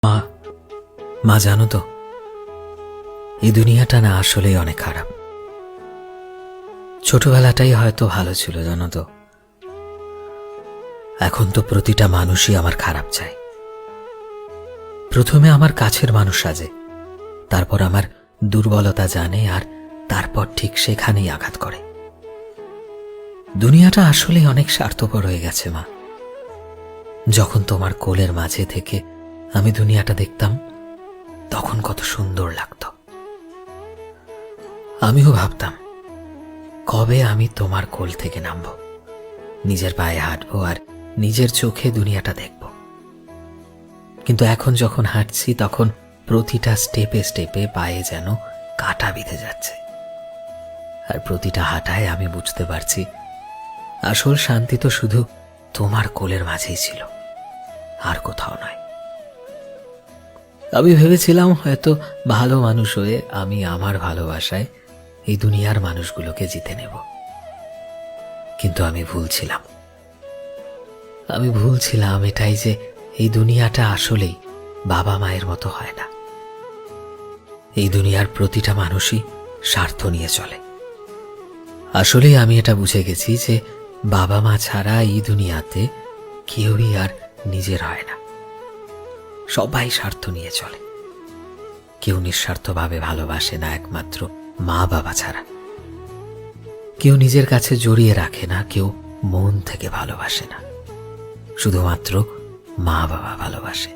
মা মা জানো তো, এই দুনিয়াটা না আসলেই অনেক খারাপ। ছোটবেলাটাই হয়তো ভালো ছিল জানো তো, এখন তো প্রতিটা মানুষই আমার খারাপ চায়। প্রথমে আমার কাছের মানুষ সাজে, তারপর আমার দুর্বলতা জানে, আর তারপর ঠিক সেখানেই আঘাত করে। দুনিয়াটা আসলেই অনেক স্বার্থপর হয়ে গেছে মা। যখন তোমার কোলের মাঝে থেকে আমি দুনিয়াটা দেখতাম, তখন কত সুন্দর লাগতো। আমিও ভাবতাম কবে আমি তোমার কোল থেকে নামবো, নিজের পায়ে হাঁটবো আর নিজের চোখে দুনিয়াটা দেখব। কিন্তু এখন যখন হাঁটছি, তখন প্রতিটা স্টেপে স্টেপে পায়ে যেন কাঁটা বিঁধে যাচ্ছে। আর প্রতিটা হাঁটায় আমি বুঝতে পারছি আসল শান্তি তো শুধু তোমার কোলের মাঝেই ছিল, আর কোথাও নয়। আমি ভেবেছিলাম হয়তো ভালো মানুষ হয়ে আমি আমার ভালোবাসায় এই দুনিয়ার মানুষগুলোকে জিতে নেব, কিন্তু আমি ভুলছিলাম এটাই যে এই দুনিয়াটা আসলেই বাবা মায়ের মতো হয় না। এই দুনিয়ার প্রতিটা মানুষই স্বার্থ নিয়ে চলে। আসলেই আমি এটা বুঝে গেছি যে বাবা মা ছাড়া এই দুনিয়াতে কেউই আর নিজের হয় না। সবাই স্বার্থ নিয়ে চলে, কেউ নিঃস্বার্থভাবে ভালোবাসে না একমাত্র মা বাবা ছাড়া। কেউ নিজের কাছে জড়িয়ে রাখে না, কেউ মন থেকে ভালোবাসে না, শুধুমাত্র মা বাবা ভালোবাসে।